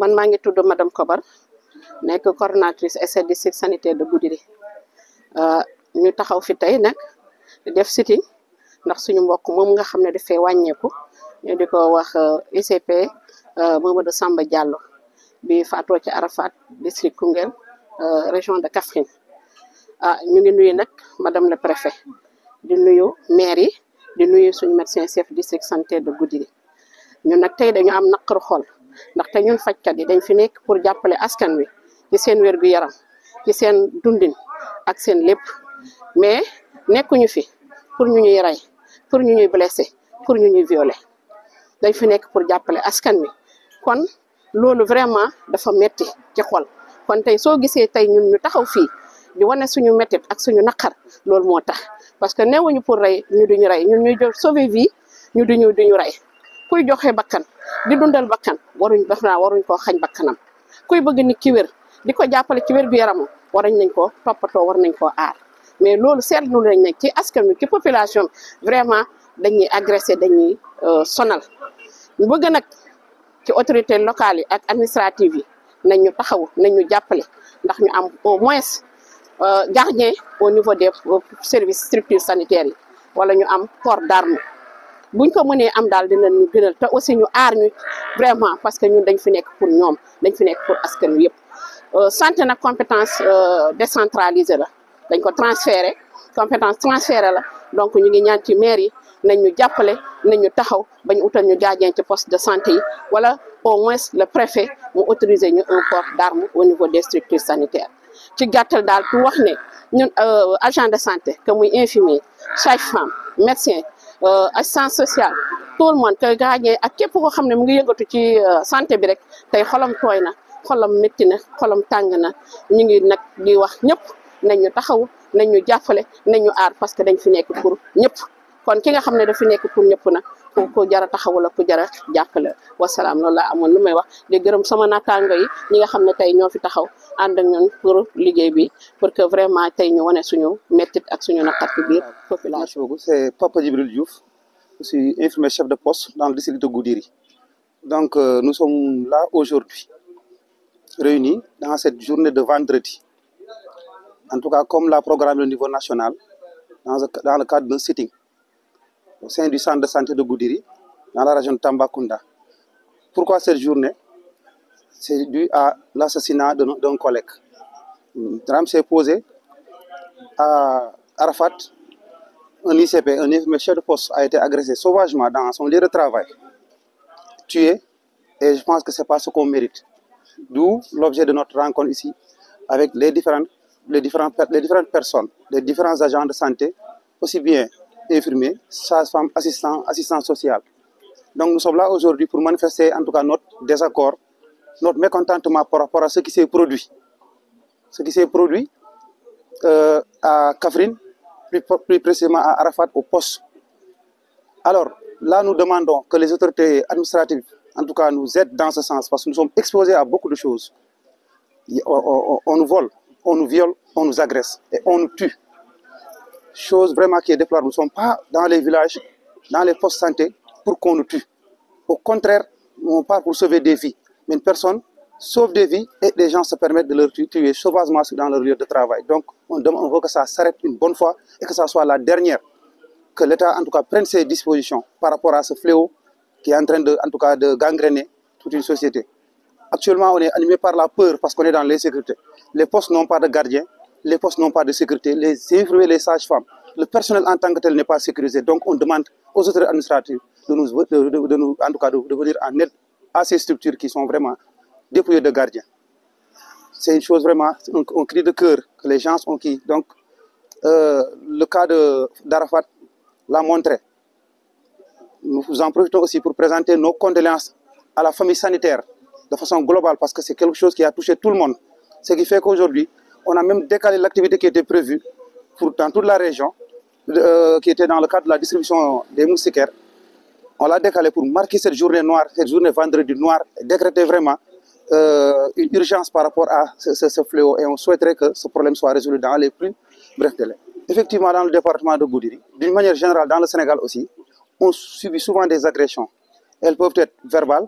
man maa ngi tudd madame Kobar nekk coordonnatrice essai district sanitaire de Goudiri ñu taxaw fi tey nag def sitting ndax suñu mbokk moom nga xam ne dafay wàññeeku ñu di ko wax ICP Mamadou Samba Diallo bi faatoo ci Arafat district Koungheul région de Kaffrine ñu ngi nuyu nag madame le préfet di nuyu maire yi di nuyu suñu médecin chef district sanitaire de Goudiri ñun nag tey dañu am naqaru xol ndaxte ñun fajkat yi dañ fi nekk pour jàppale askan wi ci seen wér-gu-yaram ci seen dundin ak seen lépp mais nekkuñu fi pour ñu ñuy rey pour ñu ñuy blessé pour ñu ñuy violer dañ fi nekk pour jàppale askan wi kon loolu vraiment dafa metti ci xol kon tey soo gisee tey ñun ñu taxaw fii di wane suñu mettit ak suñu naqar loolu moo tax parce que newuñu pour rey ñu duñu rey ñun ñuy jox sauver vie ñu duñu rey kuy joxe bakkan di dundal bakkan waruñ koo xañ bakkanam kuy bëgg nit ki wér di ko jàppale ci wér gu yaramam warañ nañ ko toppatoo war nañ koo aar mais loolu seetlu nañ ne ci askan wi ci population vraiment dañuy agressé dañuy sonal ñu bëgg nag ci autorités locales yi ak administratives yi nañ ñu taxaw nañ ñu jàppale ndax ñu am au moins gardien au niveau des services structures sanitaires yi wala ñu am port d'arme buñ ko mënee am daal dinañ ñu gënal te aussi ñu aar ñu vraiment parce que ñun dañ fi nekk pour ñoom dañ fi nekk pour askan wi yëpp santé nag compétence décentralisée la dañ ko transféré compétence transféré la donc ñu ngi ñaan ci maire yi nañ ñu jàppale nañ ñu taxaw bañ utal ñu gardien ci poste de santé yi wala au moins le préfet mu autoriser ñu un port d'arme au niveau des structures sanitaires ci gàttal daal pour wax ne ñun agent de santé que muy infirmier sage-femme médecin assistance sociale tout le monde que gardien ak képp koo xam ne mu ngi yëngatu ci santé bi rek tey xolam tooy na xolam métti na xolam tàng na ñu ngi nag di wax ñëpp nañ ñu taxaw nañ ñu jàppale nañ ñu aar parce que dañ fi nekk pour ñëpp kon ki nga xam ne dafa nekk pour ñëpp nag ku jara taxaw la ku jara jàppale wasalaam loolu laa amoon lu may wax di gërëm sama naataango yi ñi nga xam ne tey ñoo fi taxaw ànd ak ñun pour liggéey bi pour que vraiment tey ñu wane suñu méttit ak suñu naqar ci biir population. Merci beaucoup. C'est Papa Djibril Diouf, je suis infirmier chef de poste dans le district de Goudiri. Donc nous sommes là aujourd'hui réunis dans cette journée de vendredi. En tout cas, comme l'a programmé au niveau national, dans le cadre d'un sitting au sein du centre de santé de Goudiri, dans la région de Tambacounda. Pourquoi cette journée? C'est dû à l'assassinat d'un collègue. Un drame s'est posé à Arafat. Un ICP, un chef de poste, a été agressé sauvagement dans son lieu de travail, tué, et je pense que ce n'est pas ce qu'on mérite. D'où l'objet de notre rencontre ici, avec les différentes personnes, les différents agents de santé, aussi bien infirmiers, sages-femmes, assistants sociaux. Donc nous sommes là aujourd'hui pour manifester en tout cas notre désaccord, notre mécontentement par rapport à ce qui s'est produit. Ce qui s'est produit à Kaffrine, plus précisément à Arafat, au poste. Alors là, nous demandons que les autorités administratives, en tout cas, nous aident dans ce sens, parce que nous sommes exposés à beaucoup de choses. On nous vole, on nous viole, on nous agresse et on nous tue. Chose vraiment qui est déplorable. Nous ne sommes pas dans les villages, dans les postes de santé pour qu'on nous tue. Au contraire, on part pour sauver des vies. Mais une personne sauve des vies et les gens se permettent de leur tuer sauvagement dans leur lieu de travail. Donc on veut que ça s'arrête une bonne fois et que ça soit la dernière. Que l'État en tout cas prenne ses dispositions par rapport à ce fléau qui est en train de, en tout cas, de gangréner toute une société. Actuellement, on est animé par la peur parce qu'on est dans l'insécurité. Les postes n'ont pas de gardiens, les postes n'ont pas de sécurité, les infirmiers, les sages-femmes, le personnel en tant que tel n'est pas sécurisé. Donc on demande aux autorités administratives de venir en aide à ces structures qui sont vraiment dépouillées de gardiens. C'est une chose vraiment, un cri de cœur que les gens ont qui. Donc le cas d'Arafat l'a montré. Nous en profitons aussi pour présenter nos condoléances à la famille sanitaire de façon globale parce que c'est quelque chose qui a touché tout le monde. Ce qui fait qu'aujourd'hui, on a même décalé l'activité qui était prévue dans toute la région, qui était dans le cadre de la distribution des moustiquaires. On l'a décalé pour marquer cette journée noire, cette journée vendredi noire, et décréter vraiment une urgence par rapport à ce fléau. Et on souhaiterait que ce problème soit résolu dans les plus brefs délais. Effectivement, dans le département de Goudiri, d'une manière générale, dans le Sénégal aussi, on subit souvent des agressions. Elles peuvent être verbales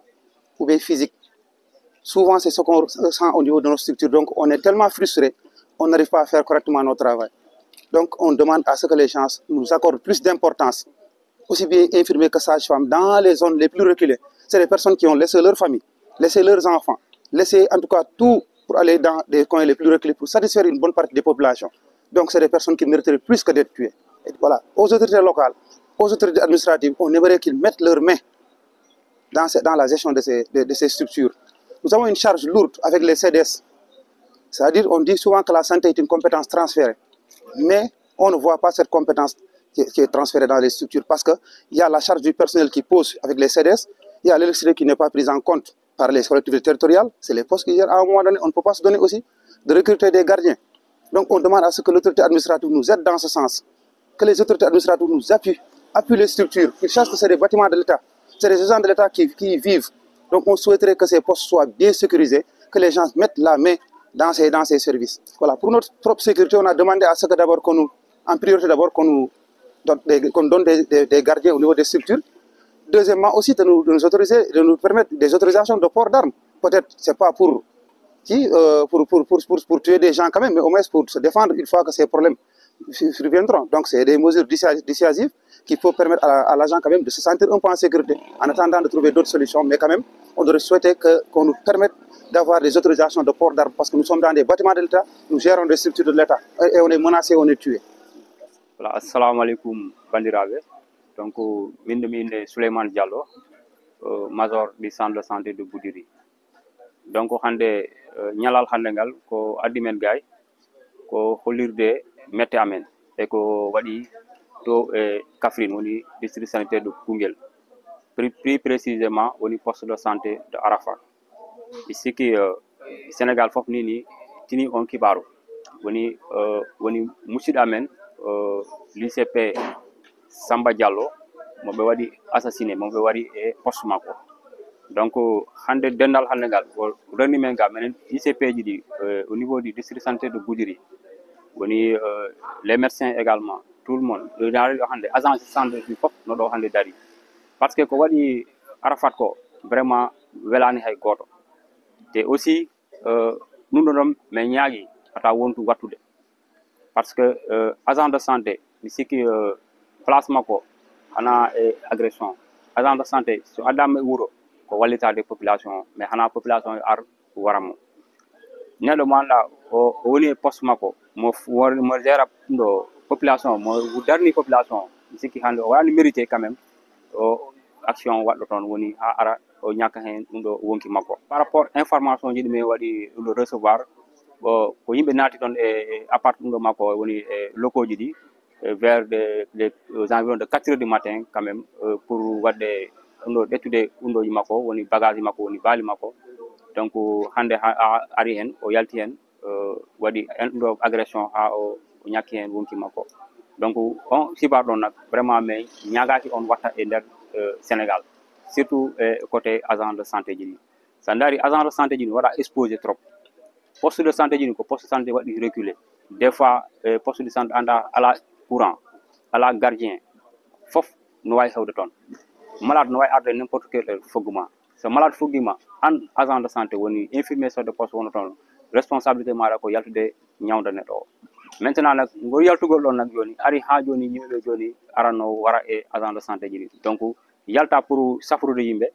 ou bien physiques. Souvent, c'est ce qu'on ressent au niveau de nos structures. Donc, on est tellement frustrés, on n'arrive pas à faire correctement notre travail. Donc, on demande à ce que les gens nous accordent plus d'importance, aussi bien infirmiers que sages-femmes, dans les zones les plus reculées. C'est les personnes qui ont laissé leur famille, laissé leurs enfants, laissé en tout cas tout pour aller dans des coins les plus reculés pour satisfaire une bonne partie des populations. Donc, c'est des personnes qui mériteraient plus que d'être tuées. Et voilà. Aux autorités locales, aux autorités administratives, on aimerait qu'ils mettent leurs mains dans la gestion de ces structures. Nous avons une charge lourde avec les CDS. C'est-à-dire, on dit souvent que la santé est une compétence transférée. Mais on ne voit pas cette compétence qui est transférée dans les structures parce qu'il y a la charge du personnel qui pose avec les CDS, il y a l'électricité qui n'est pas prise en compte par les collectivités territoriales, c'est les postes qui gèrent à un moment donné, on ne peut pas se donner aussi de recruter des gardiens. Donc on demande à ce que l'autorité administrative nous aide dans ce sens, que les autorités administratives nous appuient les structures, qu'ils sachent que c'est des bâtiments de l'État, c'est des agents de l'État qui y vivent. Donc on souhaiterait que ces postes soient bien sécurisés, que les gens mettent la main dans ces services. Voilà. Pour notre propre sécurité, on a demandé à ce que d'abord en priorité d'abord qu'on nous donne des gardiens au niveau des structures. Deuxièmement aussi de nous autoriser, de nous permettre des autorisations de port d'armes. Peut-être c'est pas pour tuer des gens quand même, mais au moins pour se défendre une fois que ces problèmes surviendront. Donc c'est des mesures dissuasives qui peuvent permettre à l'agent quand même de se sentir un peu en sécurité en attendant de trouver d'autres solutions. Mais quand même, on aurait souhaité qu'on nous permette d'avoir des autorisations de port d'armes parce que nous sommes dans des bâtiments de l'État, nous gérons des structures de l'État et on est menacé, on est tué. Voilà, assalamu alaikum bandiraɓe. Donc min Souleymane Diallo, major du centre de santé de Goudiri. Donc hande ñalal hande ngal ko addi men gay ko hollirde mette amen e ko waɗi to e Kaffrine woni district sanitaire de Koungheul, plus précisément woni poste de santé de Arafat. Ici qui Sénégal fof ni tini on kibaru woni musidɗo amen l'ICP Samba Diallo mo ɓe waɗi assassiné mo ɓe waɗi e poste makko. Donc hande dendal hande ngal renni men ga menen ICP ji ɗi au niveau du district sanitaire de Goudiri woni les médecins également, tout le monde hande agence de santé ɗi fof no ɗo hande dari par ce que ko waɗi Arafat ko vraiment welani hay goto. Et aussi nous ɗon min ñaagui hata wontu wattude parce que agent de santé mi sikki place makko hana e agression. Agent de santé so addama e wuuro ko wallitade population mais hana population ar waramo. Neɗɗo mo anda o woni e poste makko mo gera ɗo population mo darni population mi sikki hande o waɗani mérité quand même o action waɗɗo toon woni ha ara o ñakka hen ɗum ɗo wonki makko. Par rapport information ji ɗi min waɗi ɗum ɗo recevoir ko yimɓe naati toon e appartement makko woni e locaux ji ɗi vers aux environs de 4 heures du matin quand même pour wadde ɗum ɗo ƴettude ɗum ɗoji makko woni bagage makko woni baali makko. Donc hande ari hen o yalti hen waɗi ɗum ɗo agression ha o ñakki hen wonki makko. Donc on sibar ɗon nak vraiment mais ñagaki on watta e nder Sénégal surtout côté agent de santé ji ɗi. Sa daari agent de santé ji ɗi waɗa exposé trop. Poste de santé ji ɗi ko poste de santé waɗi reculé. Des fois poste de santé anda ala courant ala gardien fof no wawi hewde toon. Malade no wawi arde n'importe quelle heure fogguma. So malade foggima an agent de santé woni infirmier chef de poste wono toon responsabilité maɗa ko yaltude ñawda neɗɗo o. Maintenant nak ngol yaltugol ɗon nak joni ari ha joni yimɓeɓe joni aranno wara e agent de santé ji ɗi. Donc yalta pour safrude yimɓe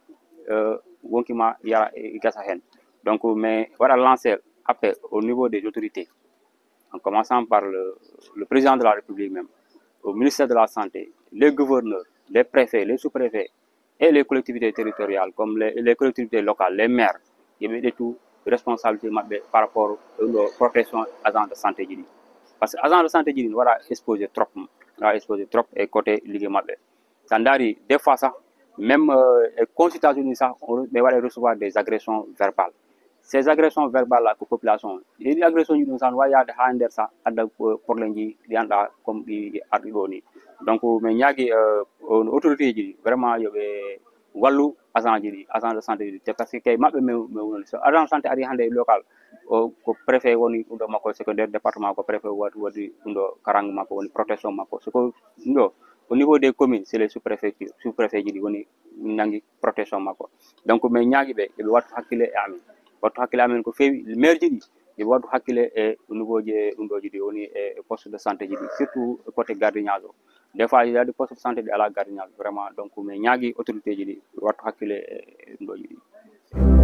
wonkima yara e gasa hen. Donc mais waɗa lancer appel au niveau des autorités en commençant par le président de la République même, au ministère de la Santé, les gouverneurs, les préfets, les sous-préfets et les collectivités territoriales comme les collectivités locales, les maires, il y a tout responsabilité par rapport à la protection agents de santé. Parce que agents de santé ils doivent exposer trop et côté ligue mabbe. Sandari des fois ça même consultation ça on va recevoir des agressions verbales. Ces agressions verbales là que population les agressions ñu san waya de ha nder sa adda problème ji di anda comme di ardi do ni. Donc mais ñaagi autorité ji vraiment yobe wallu agent ji agent de santé ji parce que kay mabbe me agent de santé ari hande local ko préfet woni do makko secondaire département ko préfet wadi do karang makko woni protection makko ce ko ndo au niveau des communes c'est les sous-préfectures sous-préfet ji woni nangi protection makko. Donc mais ñaagi be wat hakkile e amin wattu hakkille amen ko feewi maire ji ɗi yo waddu hakkille e niveau ji e ɗum ɗoji ɗi woni e poste de santé ji ɗi surtout côté gardiennage o des fois yiyade poste de santé ɗi ala gardiennage vraiment donc mais ñaagui autorité ji ɗi wattu hakkille e ɗum ɗoji ɗi